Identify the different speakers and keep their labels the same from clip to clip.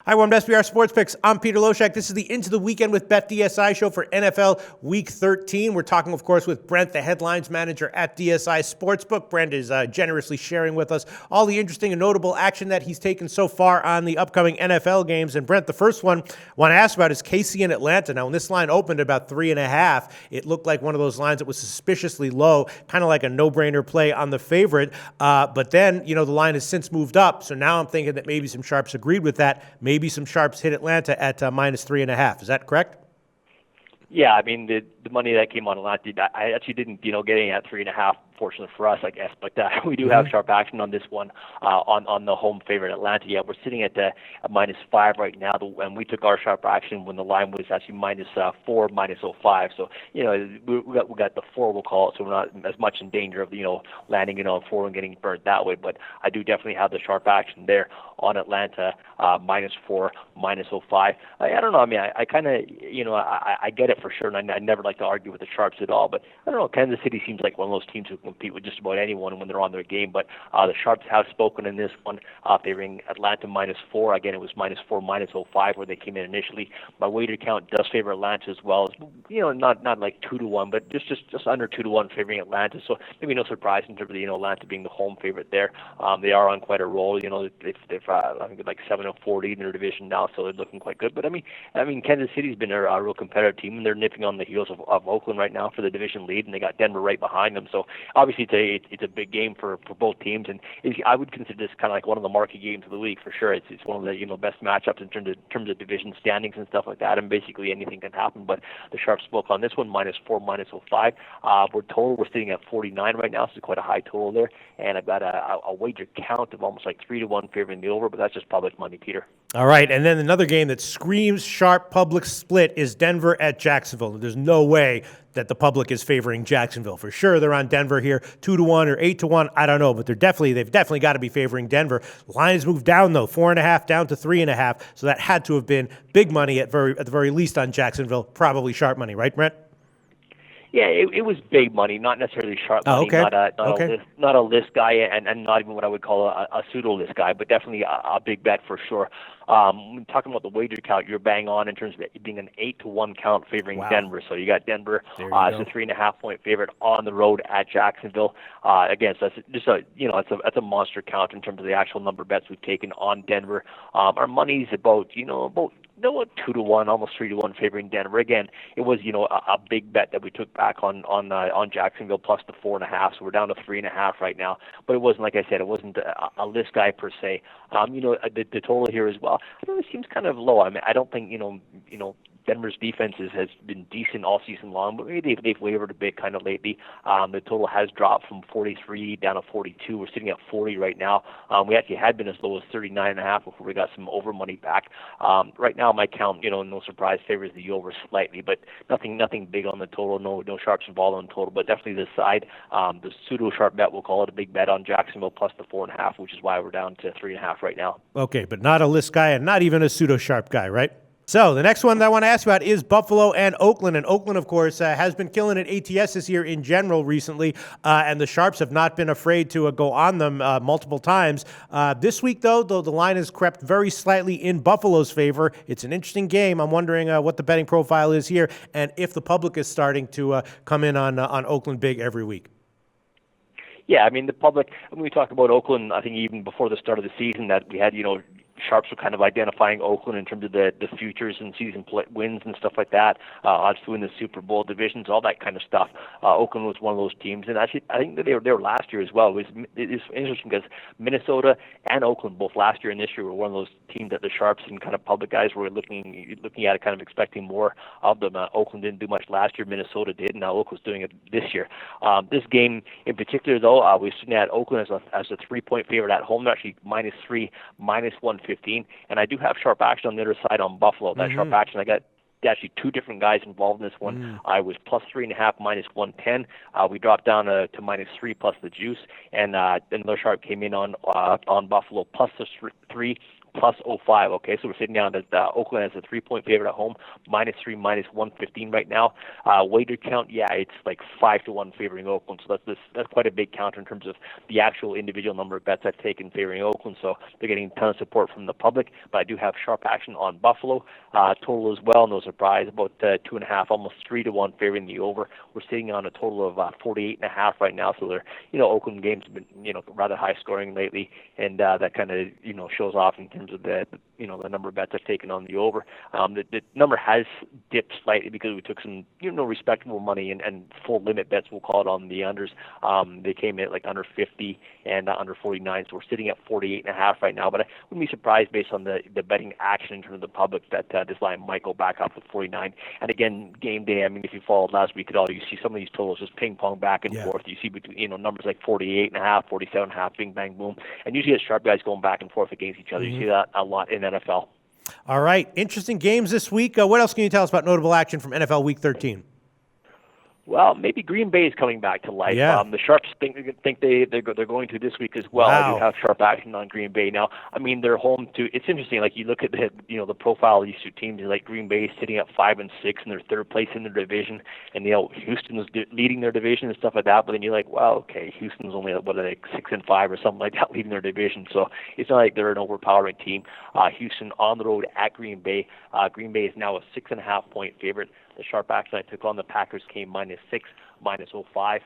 Speaker 1: Hi, welcome to SBR Sports Picks. I'm Peter Loshak. This is the Into the Weekend with BetDSI show for NFL Week 13. We're talking, of course, with Brent, the headlines manager at DSI Sportsbook. Brent is generously sharing with us all the interesting and notable action that he's taken so far on the upcoming NFL games. And Brent, the first one I want to ask about is KC and Atlanta. Now, when this line opened at about 3.5, it looked like one of those lines that was suspiciously low, kind of like a no-brainer play on the favorite. But then, the line has since moved up. So now I'm thinking that maybe some sharps agreed with that. Maybe some sharps hit Atlanta at minus 3.5. Is that correct?
Speaker 2: Yeah, I mean, the money that came on Atlanta, I actually didn't, get any at 3.5, fortunately for us, I guess. But we do have sharp action on this one on the home favorite Atlanta. Yeah, we're sitting at minus 5 right now, and we took our sharp action when the line was actually minus 4, minus 0.5. So, we got the 4, we'll call it, so we're not as much in danger of, landing on 4 and getting burnt that way. But I do definitely have the sharp action there on Atlanta, minus 4, minus 0.5. I don't know. I mean, I kind of, I get it for sure, and I never like to argue with the sharps at all. But I don't know. Kansas City seems like one of those teams who compete with just about anyone when they're on their game. But the sharps have spoken in this one, favoring Atlanta minus 4. Again, it was minus 4, minus 0.5 where they came in initially. My wager count does favor Atlanta as well. Not like 2-1, but just under 2-1 favoring Atlanta. So maybe no surprise in terms of Atlanta being the home favorite there. They are on quite a roll. They've I think like 7-40 in their division now, so they're looking quite good. But I mean, Kansas City's been a real competitive team, and they're nipping on the heels of Oakland right now for the division lead, and they got Denver right behind them. So obviously it's a big game for both teams, and I would consider this kind of like one of the marquee games of the week for sure. It's one of the best matchups in terms of division standings and stuff like that, and basically anything can happen. But the sharp spoke on this one, minus 4, minus 0.5. We're sitting at 49 right now, so quite a high total there, and I've got a wager count of almost like 3-1 favoring the over, but that's just public money, Peter.
Speaker 1: All right, and then another game that screams sharp public split is Denver at Jacksonville. There's no way that the public is favoring Jacksonville. For sure, they're on Denver here, 2-1 or 8-1. I don't know, but they've definitely got to be favoring Denver. The line has moved down though, 4.5 down to 3.5. So that had to have been big money at the very least on Jacksonville. Probably sharp money, right, Brent?
Speaker 2: Yeah, it was big money, not necessarily sharp money, not a list guy, and not even what I would call a pseudo list guy, but definitely a big bet for sure. Talking about the wager count, you're bang on in terms of it being an 8-1 count favoring Denver. So you got Denver as a 3.5-point favorite on the road at Jacksonville. Again, so that's just that's a monster count in terms of the actual number of bets we've taken on Denver. Our money's about 2-1, almost 3-1 favoring Denver. Again, it was a big bet that we took back on Jacksonville plus the 4.5, so we're down to 3.5 right now. But it wasn't, like I said, it wasn't a list guy per se. The total here as well, I know it seems kind of low. I mean, I don't think Denver's defense has been decent all season long, but maybe they've wavered a bit kind of lately. The total has dropped from 43 down to 42. We're sitting at 40 right now. We actually had been as low as 39.5 before we got some over money back. Right now, my count, no surprise, favors the over slightly, but nothing big on the total. No sharps involved on the total, but definitely this side, the pseudo sharp bet, we'll call it a big bet on Jacksonville plus the 4.5, which is why we're down to 3.5 right now.
Speaker 1: Okay, but not a list guy and not even a pseudo sharp guy, right? So the next one that I want to ask you about is Buffalo and Oakland. And Oakland, of course, has been killing it ATS this year in general recently. And the sharps have not been afraid to go on them multiple times. This week, though the line has crept very slightly in Buffalo's favor. It's an interesting game. I'm wondering what the betting profile is here and if the public is starting to come in on Oakland big every week.
Speaker 2: Yeah, I mean, the public, when we talk about Oakland, I think even before the start of the season that we had, sharps were kind of identifying Oakland in terms of the futures and season wins and stuff like that. Obviously in the Super Bowl divisions, all that kind of stuff. Oakland was one of those teams, and actually I think that they were there last year as well. It's interesting because Minnesota and Oakland both last year and this year were one of those teams that the sharps and kind of public guys were looking at it, kind of expecting more of them. Oakland didn't do much last year. Minnesota did, and now Oakland's doing it this year. This game in particular, though, we're sitting at Oakland as a 3-point favorite at home. They're actually minus 3, minus 115, and I do have sharp action on the other side on Buffalo. That sharp action, I got actually two different guys involved in this one. I was plus 3.5, minus 110. We dropped down to minus 3 plus the juice, and then Loshak came in on Buffalo plus the 3, plus +05. Okay, so we're sitting down at Oakland as a 3-point favorite at home, -3, -115 right now. Wager count, yeah, it's like 5-1 favoring Oakland. So that's quite a big counter in terms of the actual individual number of bets I've taken favoring Oakland. So they're getting a ton of support from the public. But I do have sharp action on Buffalo total as well. No surprise, about 2.5, almost 3-1 favoring the over. We're sitting on a total of 48.5 right now. So they're Oakland games have been rather high scoring lately, and that kind of shows off in terms of the number of bets I've taken on the over. The number has dipped slightly because we took some respectable money and full limit bets, we'll call it, on the unders. They came in at like under 50 and under 49, so we're sitting at 48.5 right now. But I wouldn't be surprised based on the betting action in terms of the public that this line might go back up to 49. And again, game day, I mean, if you followed last week at all, you see some of these totals just ping pong back and forth. You see between numbers like 48.5, 47.5, bing bang boom, and usually it's sharp guys going back and forth against each other. You see that a lot in NFL.
Speaker 1: All right, interesting games this week. What else can you tell us about notable action from NFL Week 13?
Speaker 2: Well, maybe Green Bay is coming back to life.
Speaker 1: Yeah.
Speaker 2: The Sharps think they're going to this week as well.
Speaker 1: Wow.
Speaker 2: I do have sharp action on Green Bay now. I mean, they're home to. It's interesting. Like you look at the profile of these two teams. Like Green Bay sitting at 5-6 and they're third place in their division, and Houston's leading their division and stuff like that. But then you're like, well, okay, Houston's only like 6-5 or something like that leading their division. So it's not like they're an overpowering team. Houston on the road at Green Bay. Green Bay is now a 6.5 point favorite. The sharp action I took on the Packers came -6, -05.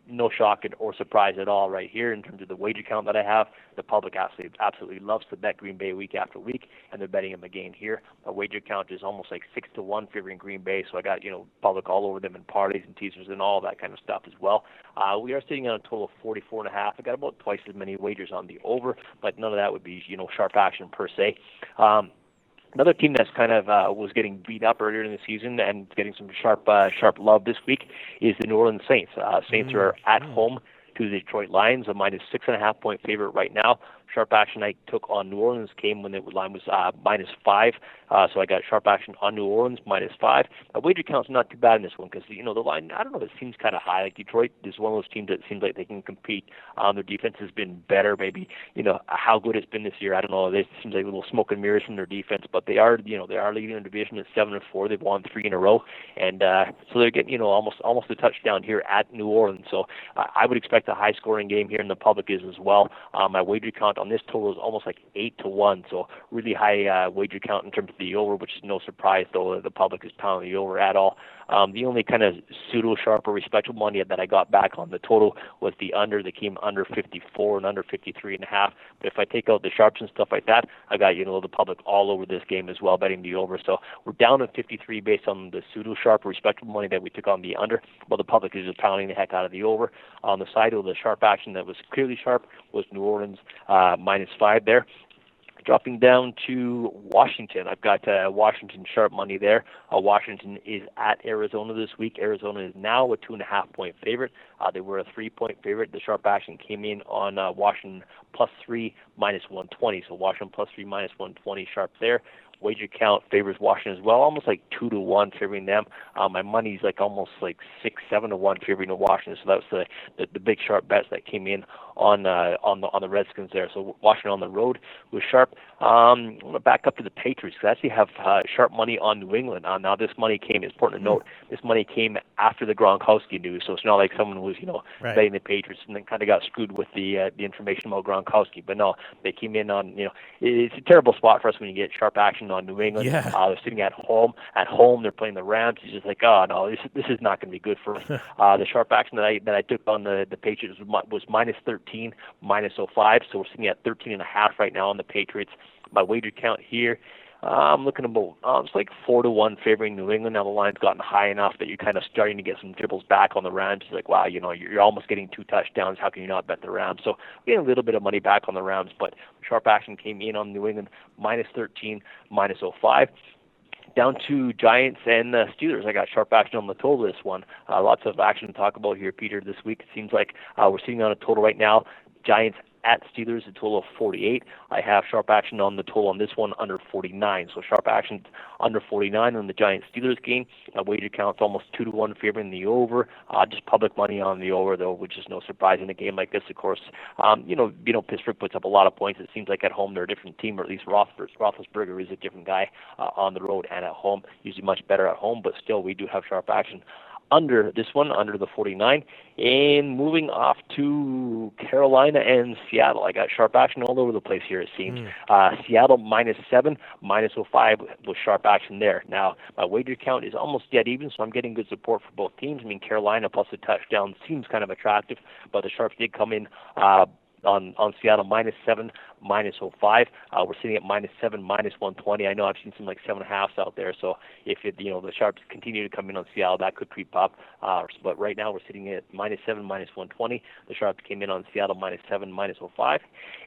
Speaker 2: No shock or surprise at all right here in terms of the wager count that I have. The public absolutely loves to bet Green Bay week after week, and they're betting them again here. My wager count is almost like 6-1 favoring Green Bay, so I got public all over them in parlays and teasers and all that kind of stuff as well. We are sitting on a total of 44.5. I got about twice as many wagers on the over, but none of that would be sharp action per se. Another team that's kind of was getting beat up earlier in the season and getting some sharp love this week is the New Orleans Saints. Saints are at home to the Detroit Lions, a -6.5 point favorite right now. Sharp action I took on New Orleans came when the line was -5, so I got sharp action on New Orleans -5. Wager count's not too bad in this one because the line, I don't know, it seems kind of high. Like Detroit is one of those teams that seems like they can compete. Their defense has been better. Maybe how good it's been this year, I don't know. It seems like little smoke and mirrors from their defense, but they are leading their division at 7-4. They've won 3 in a row, and so they're getting almost a touchdown here at New Orleans. So I would expect a high scoring game here, and the public is as well. My wager count on this total is almost like 8-1, so really high wager count in terms of the over, which is no surprise, though the public is pounding the over at all. The only kind of pseudo-sharp or respectable money that I got back on the total was the under. That came under 54 and under 53.5. But if I take out the sharps and stuff like that, I got the public all over this game as well, betting the over. So we're down to 53 based on the pseudo-sharp or respectable money that we took on the under, while the public is just pounding the heck out of the over. On the side of the sharp action that was clearly sharp was New Orleans -5 there. Dropping down to Washington, I've got Washington sharp money there. Washington is at Arizona this week. Arizona is now a 2.5 point favorite. They were a 3 point favorite. The sharp action came in on Washington +3 -120. So Washington +3 -120 sharp there. Wager count favors Washington as well, almost like 2-1 favoring them. My money's like almost like 6-7-1 favoring Washington. So that was the big sharp bets that came in on the Redskins there. So Washington on the road was sharp. I'm going to back up to the Patriots. I actually have sharp money on New England. Now this money came, it's important to note, this money came after the Gronkowski news. So it's not like someone was betting the Patriots and then kind of got screwed with the information about Gronkowski. But no, they came in on it's a terrible spot for us when you get sharp action on New England.
Speaker 1: Yeah.
Speaker 2: They're sitting at home. They're playing the Rams. It's just like, oh no, this is not going to be good for us. The sharp action that I took on the Patriots was -13, -05. So we're sitting at 13.5 right now on the Patriots. My wager count here, I'm looking about it's like 4-1 favoring New England. Now the line's gotten high enough that you're kind of starting to get some dribbles back on the Rams. It's like, wow, you're almost getting 2 touchdowns. How can you not bet the Rams? So getting a little bit of money back on the Rams, but sharp action came in on New England -13, -05. Down to Giants and Steelers. I got sharp action on the total this one. Lots of action to talk about here, Peter, this week. It seems like we're sitting on a total right now. Giants at Steelers, a total of 48. I have sharp action on the total on this one under 49. So sharp action under 49 on the Giants-Steelers game. Wager count's almost 2-1 favoring the over. Just public money on the over, though, which is no surprise in a game like this, of course. Pittsburgh puts up a lot of points. It seems like at home they're a different team, or at least Roethlisberger is a different guy on the road and at home. Usually much better at home, but still we do have sharp action under this one, under the 49. And moving off to Carolina and Seattle. I got sharp action all over the place here, it seems. Seattle -7, -05 with sharp action there. Now, my wager count is almost dead even, so I'm getting good support for both teams. I mean, Carolina plus a touchdown seems kind of attractive, but the sharps did come in on Seattle -7, -05. We're sitting at -7, -120. I know I've seen some like 7.5s out there. So if the sharps continue to come in on Seattle, that could creep up. But right now we're sitting at -7, -120. The sharps came in on Seattle -7, -05.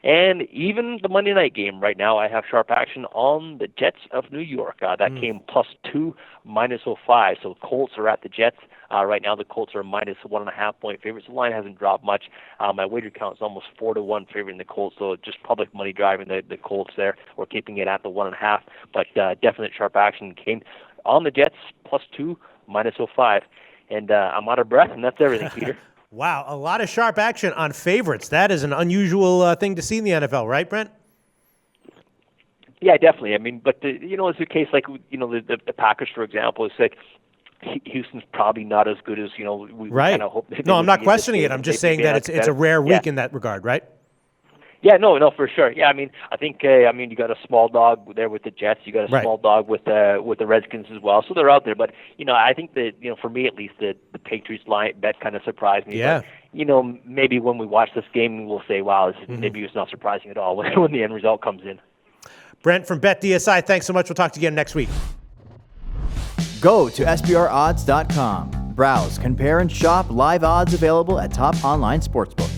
Speaker 2: And even the Monday night game right now, I have sharp action on the Jets of New York. That came +2, -05. So Colts are at the Jets. Right now the Colts are -1.5 point favorites. The line hasn't dropped much. My wager count is almost 4-1 favoring the Colts. So just public money driving the Colts there, or keeping it at the 1.5. But definite sharp action came on the Jets +2, -05. And I'm out of breath, and that's everything, Peter.
Speaker 1: Wow, a lot of sharp action on favorites. That is an unusual thing to see in the NFL, right, Brent?
Speaker 2: Yeah, definitely. I mean, but it's a case like the Packers, for example. It's like Houston's probably not as good as we kind of hope.
Speaker 1: No, I'm not questioning it. I'm just saying that it's a rare week in that regard, right?
Speaker 2: Yeah, no, for sure. Yeah, I think you got a small dog there with the Jets. You got a small dog with the Redskins as well. So they're out there. But I think that for me at least, the Patriots line bet kind of surprised me.
Speaker 1: Yeah.
Speaker 2: But, maybe when we watch this game, we'll say, wow, maybe it's not surprising at all when the end result comes in.
Speaker 1: Brent from BetDSI, thanks so much. We'll talk to you again next week.
Speaker 3: Go to SBRodds.com. Browse, compare, and shop live odds available at top online sportsbooks.